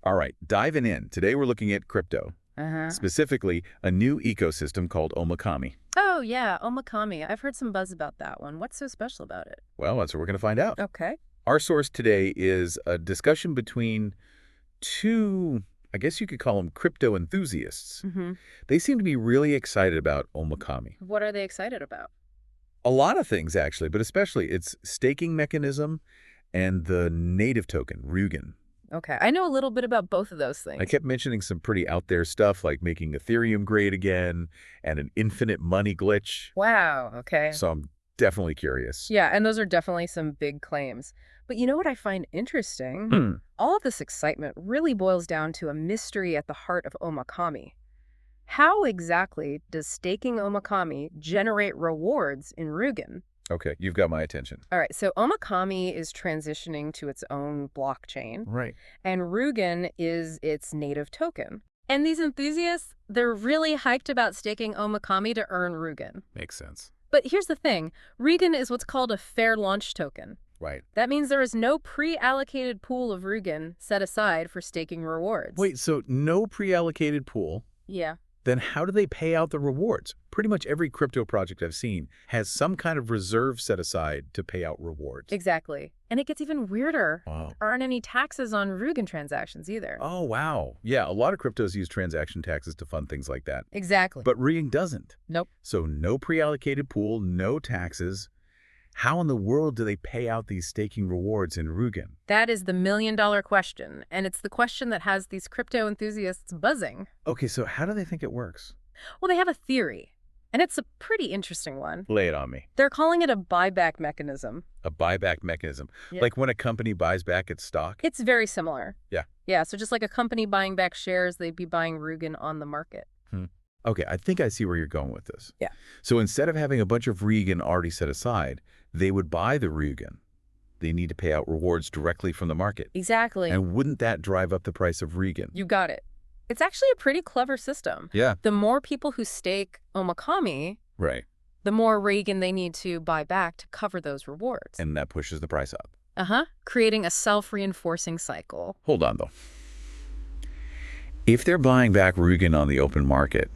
All right, diving in. Today we're looking at crypto, Uh-huh. specifically a new ecosystem called Omikami. Oh, yeah, Omikami. I've heard some buzz about that one. What's so special about it? Well, that's what we're going to find out. Okay. Our source today is a discussion between two, I guess you could call them crypto enthusiasts. Mm-hmm. They seem to be really excited about Omikami. What are they excited about? A lot of things, actually, but especially its staking mechanism and the native token, Ryujin. Okay, I know a little bit about both of those I things. kept mentioning some pretty out there stuff like making Ethereum great again and an infinite money glitch. Wow, okay. So I'm definitely curious. Yeah, and those are definitely some big claims. But you know what I find interesting? Hmm. All of this excitement really boils down to a mystery at the heart of Omikami. How exactly does staking Omikami generate rewards in Rugen? Okay, you've got my attention. All right, so Omikami is transitioning to its own blockchain, Right. and Rugen is its native token. And these enthusiasts, they're really hyped about staking Omikami to earn Rugen. Makes sense. But here's the thing, Rugen is what's called a fair launch token. Right. That means there is no pre-allocated pool of Rugen set aside for staking rewards. Wait, so no pre-allocated pool? Yeah. Then how do they pay out the rewards? Pretty much every crypto project I've seen has some kind of reserve set aside to pay out rewards. Exactly. And it gets even weirder. Wow. There aren't any taxes on Rugen transactions either. Oh, wow. Yeah, a lot of cryptos use transaction taxes to fund things like that. Exactly. But Ryujin doesn't. Nope. So no pre-allocated pool, no taxes. How in the world do they pay out these staking rewards in Ryujin? That is the million-dollar question, and it's the question that has these crypto enthusiasts buzzing. Okay, so how do they think it works? Well, they have a theory, and it's a pretty interesting one. Lay it on me. They're calling it a buyback mechanism. A buyback mechanism. Yeah. Like when a company buys back its stock? It's very similar. Yeah. Yeah, so just like a company buying back shares, they'd be buying Rugen on the market. Okay, I think I see where you're going with this. Yeah. So instead of having a bunch of Ryujin already set aside, they would buy the Ryujin. They need to pay out rewards directly from the market. Exactly. And wouldn't that drive up the price of Ryujin? You got it. It's actually a pretty clever system. Yeah. The more people who stake Omikami, Right. the more Rugen they need to buy back to cover those rewards. And that pushes the price up. Creating a self-reinforcing cycle. Hold on, though. If they're buying back Ryujin on the open market,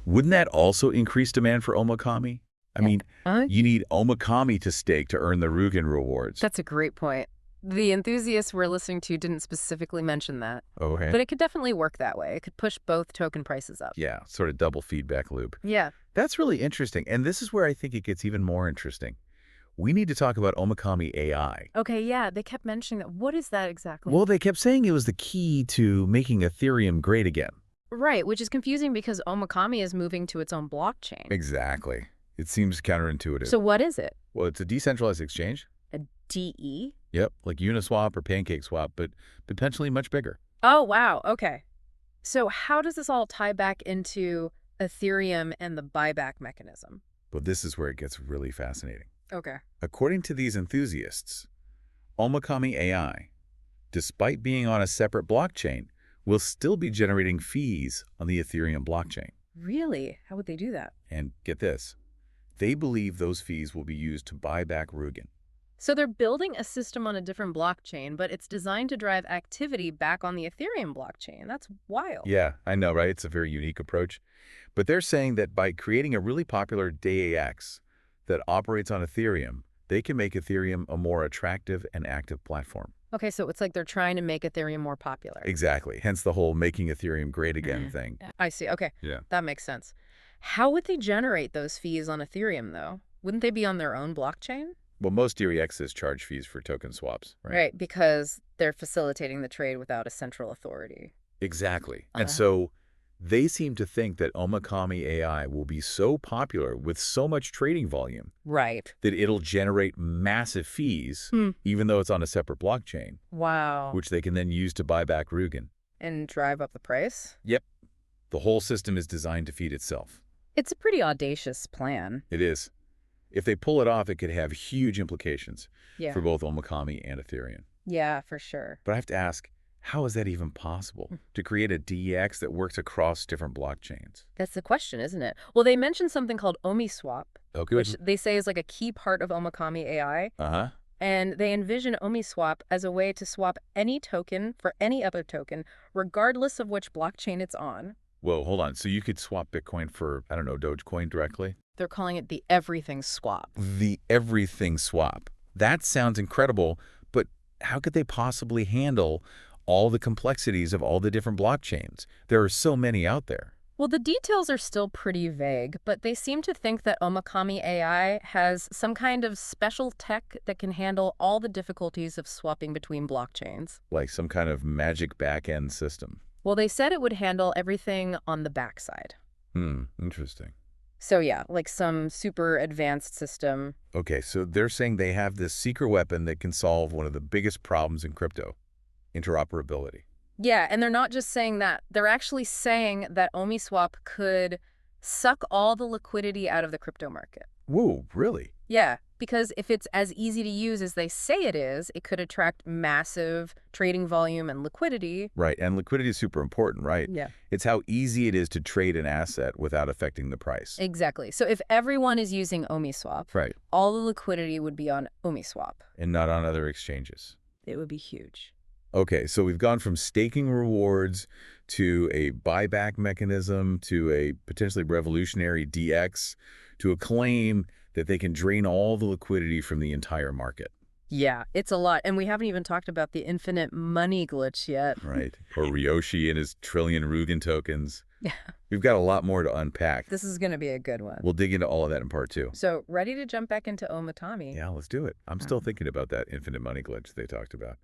wouldn't that also increase demand for Omikami? I mean, you need Omikami to stake to earn the Ryujin rewards. That's a great point. The enthusiasts we're listening to didn't specifically mention that. Okay. But it could definitely work that way. It could push both token prices up. Yeah, sort of double feedback loop. Yeah. That's really interesting. And this is where I think it gets even more interesting. We need to talk about Omikami AI. Okay, yeah, they kept mentioning that. What is that exactly? Well, they kept saying it was the key to making Ethereum great again. Right, which is confusing because Omikami is moving to its own blockchain. Exactly. It seems counterintuitive. So what is it? Well, it's a decentralized exchange. A DE? Yep, like Uniswap or PancakeSwap, but potentially much bigger. Oh, wow. Okay. So how does this all tie back into Ethereum and the buyback mechanism? But this is where it gets really fascinating. Okay. According to these enthusiasts, Omikami AI, despite being on a separate blockchain, will still be generating fees on the Ethereum blockchain. Really? How would they do that? And get this, they believe those fees will be used to buy back Ryujin. So they're building a system on a different blockchain, but it's designed to drive activity back on the Ethereum blockchain. That's wild. Yeah, I know, right? It's a very unique approach. But they're saying that by creating a really popular DAX that operates on Ethereum, they can make Ethereum a more attractive and active platform. Okay, so it's like they're trying to make Ethereum more popular. Exactly. Hence the whole making Ethereum great again thing. I see. Okay. Yeah. That makes sense. How would they generate those fees on Ethereum, though? Wouldn't they be on their own blockchain? Well, most DREXs charge fees for token swaps, right? Right, because they're facilitating the trade without a central authority. Exactly. And so they seem to think that Omikami AI will be so popular with so much trading volume Right. that it'll generate massive fees, even though it's on a separate blockchain, Wow. which they can then use to buy back Ryujin. And drive up the price? Yep. The whole system is designed to feed itself. It's a pretty audacious plan. It is. If they pull it off, it could have huge implications Yeah. for both Omikami and Ethereum. Yeah, for sure. But I have to ask, how is that even possible to create a DEX that works across different blockchains? That's the question, isn't it? Well, they mentioned something called Omi Swap, Okay. which they say is like a key part of Omikami AI. Uh-huh. And they envision Omi Swap as a way to swap any token for any other token, regardless of which blockchain it's on. Whoa, hold on. So you could swap Bitcoin for, I don't know, Dogecoin directly? They're calling it the everything swap. The everything swap. That sounds incredible, but how could they possibly handle all the complexities of all the different blockchains? There are so many out there. Well, the details are still pretty vague, but they seem to think that Omikami AI has some kind of special tech that can handle all the difficulties of swapping between blockchains. Like some kind of magic back-end system. Well, they said it would handle everything on the backside. Interesting. So yeah, like some super advanced system. Okay, so they're saying they have this secret weapon that can solve one of the biggest problems in crypto, interoperability. Yeah, and they're not just saying that. They're actually saying that Omi Swap could suck all the liquidity out of the crypto market. Whoa, really? Yeah, because if it's as easy to use as they say it is, it could attract massive trading volume and liquidity. Right, and liquidity is super important, right? Yeah. It's how easy it is to trade an asset without affecting the price. Exactly. So if everyone is using Omi Swap, Right. all the liquidity would be on Omi Swap. And not on other exchanges. It would be huge. Okay, so we've gone from staking rewards to a buyback mechanism to a potentially revolutionary DX to a claim that they can drain all the liquidity from the entire market. Yeah, it's a lot. And we haven't even talked about the infinite money glitch yet. Right. Or Ryujin and his trillion Ryujin tokens. Yeah. We've got a lot more to unpack. This is going to be a good one. We'll dig into all of that in part 2. So, ready to jump back into Omikami? Yeah, let's do it. I'm still thinking about that infinite money glitch they talked about.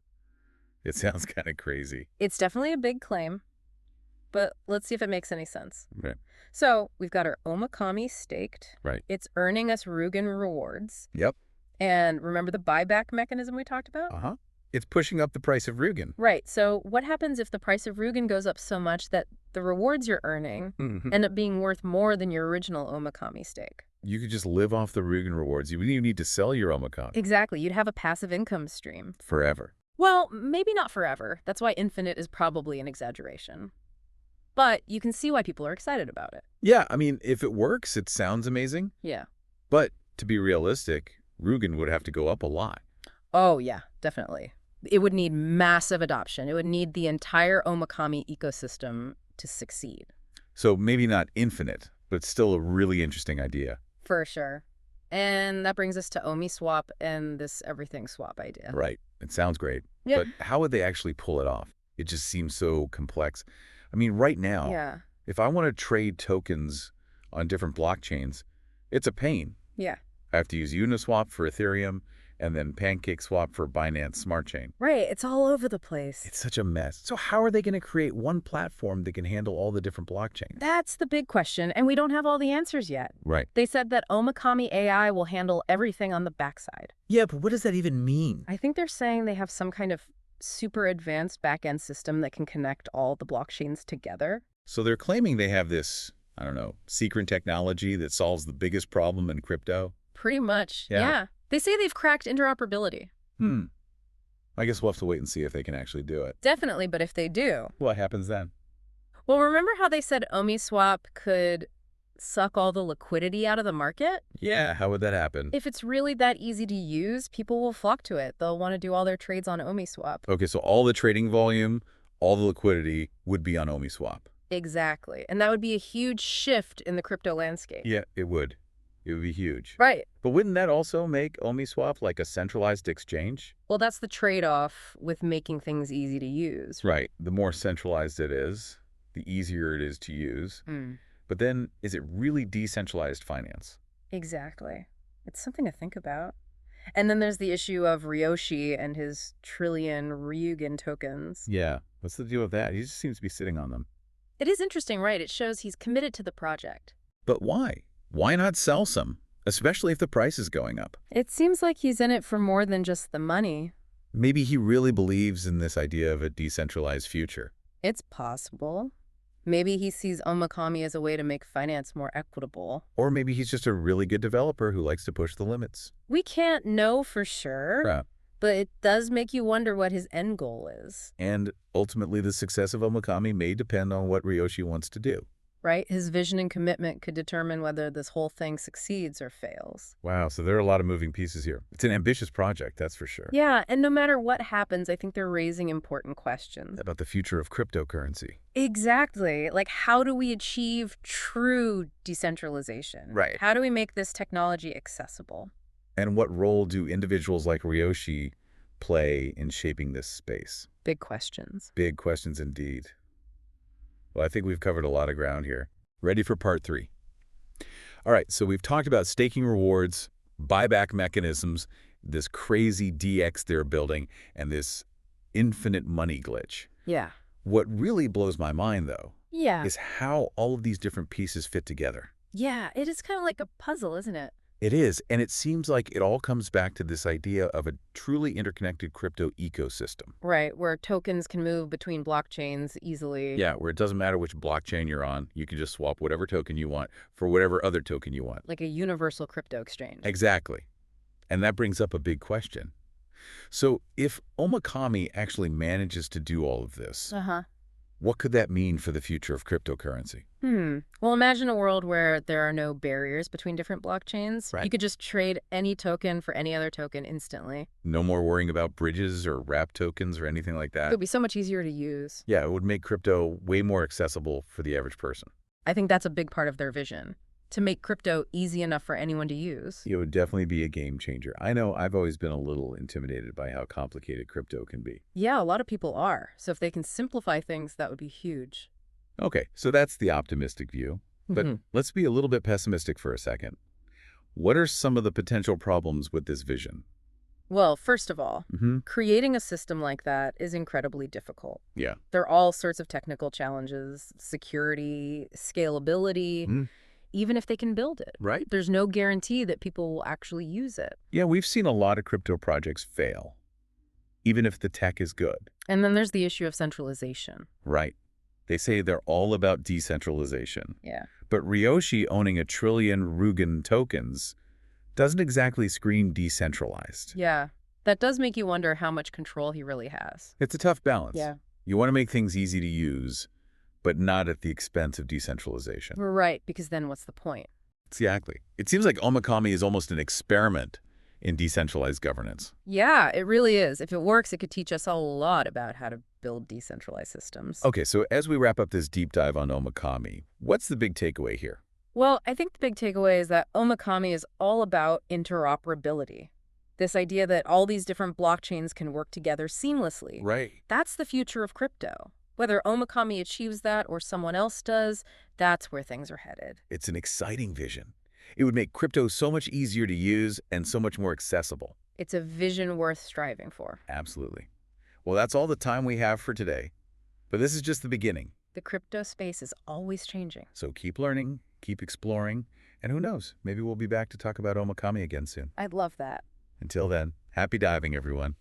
It sounds kind of crazy. It's definitely a big claim, but let's see if it makes any sense. Right. So, we've got our Omikami staked. Right. It's earning us Ryujin rewards. Yep. And remember the buyback mechanism we talked about? Uh-huh. It's pushing up the price of Ryujin. Right. So what happens if the price of Ryujin goes up so much that the rewards you're earning end up being worth more than your original Omikami stake? You could just live off the Ryujin rewards. You wouldn't even need to sell your Omikami. Exactly. You'd have a passive income stream. Forever. Well, maybe not forever. That's why infinite is probably an exaggeration. But you can see why people are excited about it. Yeah, I mean, if it works, it sounds amazing. Yeah. But to be realistic, Ryujin would have to go up a lot. Oh, yeah, definitely. It would need massive adoption. It would need the entire Omikami ecosystem to succeed. So maybe not infinite, but still a really interesting idea. For sure. And that brings us to Omi Swap and this everything swap idea. Right. It sounds great. Yeah. But how would they actually pull it off? It just seems so complex. I mean, right now, Yeah. if I want to trade tokens on different blockchains, it's a pain. Yeah. I have to use Uniswap for Ethereum and then PancakeSwap for Binance Smart Chain. Right. It's all over the place. It's such a mess. So how are they going to create one platform that can handle all the different blockchains? That's the big question, and we don't have all the answers yet. Right. They said that Omikami AI will handle everything on the backside. Yeah, but what does that even mean? I think they're saying they have some kind of super advanced back-end system that can connect all the blockchains together. So they're claiming they have this, I don't know, secret technology that solves the biggest problem in crypto? Pretty much. Yeah. Yeah. They say they've cracked interoperability. I guess we'll have to wait and see if they can actually do it. Definitely, but if they do. What happens then? Well, remember how they said Omi Swap could suck all the liquidity out of the market? Yeah, how would that happen? If it's really that easy to use, people will flock to it. They'll want to do all their trades on Omi Swap. Okay, so all the trading volume, all the liquidity would be on Omi Swap. Exactly. And that would be a huge shift in the crypto landscape. Yeah, it would. It would be huge. Right. But wouldn't that also make Omi Swap like a centralized exchange? Well, that's the trade-off with making things easy to use. Right. The more centralized it is, the easier it is to use. But then, is it really decentralized finance? Exactly. It's something to think about. And then there's the issue of Ryoshi and his trillion Ryujin tokens. Yeah. What's the deal with that? He just seems to be sitting on them. It is interesting, right? It shows he's committed to the project. But why? Why not sell some? Especially if the price is going up. It seems like he's in it for more than just the money. Maybe he really believes in this idea of a decentralized future. It's possible. Maybe he sees Omikami as a way to make finance more equitable. Or maybe he's just a really good developer who likes to push the limits. We can't know for sure, Right. but it does make you wonder what his end goal is. And ultimately, the success of Omikami may depend on what Ryoshi wants to do. right? His vision and commitment could determine whether this whole thing succeeds or fails. Wow, so there are a lot of moving pieces here. It's an ambitious project, that's for sure. Yeah, and no matter what happens, I think they're raising important questions. About the future of cryptocurrency. Exactly. Like, how do we achieve true decentralization? Right. How do we make this technology accessible? And what role do individuals like Ryujin play in shaping this space? Big questions. Big questions indeed. Well, I think we've covered a lot of ground here. Ready for part 3. All right, so we've talked about staking rewards, buyback mechanisms, this crazy DX they're building, and this infinite money glitch. Yeah. What really blows my mind, though, Yeah. is how all of these different pieces fit together. Yeah, it is kind of like a puzzle, isn't it? It is, and it seems like it all comes back to this idea of a truly interconnected crypto ecosystem. Right, where tokens can move between blockchains easily. Yeah, where it doesn't matter which blockchain you're on. You can just swap whatever token you want for whatever other token you want. Like a universal crypto exchange. Exactly. And that brings up a big question. So if Omikami actually manages to do all of this, Uh-huh. what could that mean for the future of cryptocurrency? Well, imagine a world where there are no barriers between different blockchains. Right. You could just trade any token for any other token instantly. No more worrying about bridges or wrap tokens or anything like It that. would be so much easier to use. Yeah, it would make crypto way more accessible for the average person. I think that's a big part of their vision, to make crypto easy enough for anyone to use. It would definitely be a game changer. I know I've always been a little intimidated by how complicated crypto can be. Yeah, a lot of people are. So if they can simplify things, that would be huge. Okay, so that's the optimistic view. But let's be a little bit pessimistic for a second. What are some of the potential problems with this vision? Well, first of all, Mm-hmm. creating a system like that is incredibly difficult. Yeah. There are all sorts of technical challenges, security, scalability, even if they can build it. Right. There's no guarantee that people will actually use it. Yeah, we've seen a lot of crypto projects fail, even if the tech is good. And then there's the issue of centralization. Right. They say they're all about decentralization. Yeah. But Ryujin owning 1 trillion Ryujin tokens doesn't exactly scream decentralized. Yeah. That does make you wonder how much control he really has. It's a tough balance. Yeah. You want to make things easy to use, but not at the expense of decentralization. We're right, because then what's the point? Exactly. It seems like Omikami is almost an experiment in decentralized governance. Yeah, it really is. If it works, it could teach us a lot about how to build decentralized systems. Okay, so as we wrap up this deep dive on Omikami, what's the big takeaway here? Well, I think the big takeaway is that Omikami is all about interoperability. This idea that all these different blockchains can work together seamlessly. Right. That's the future of crypto. Whether Omikami achieves that or someone else does, that's where things are headed. It's an exciting vision. It would make crypto so much easier to use and so much more accessible. It's a vision worth striving for. Absolutely. Well, that's all the time we have for today. But this is just the beginning. The crypto space is always changing. So keep learning, keep exploring, and who knows, maybe we'll be back to talk about Omikami again soon. I'd love that. Until then, happy diving, everyone.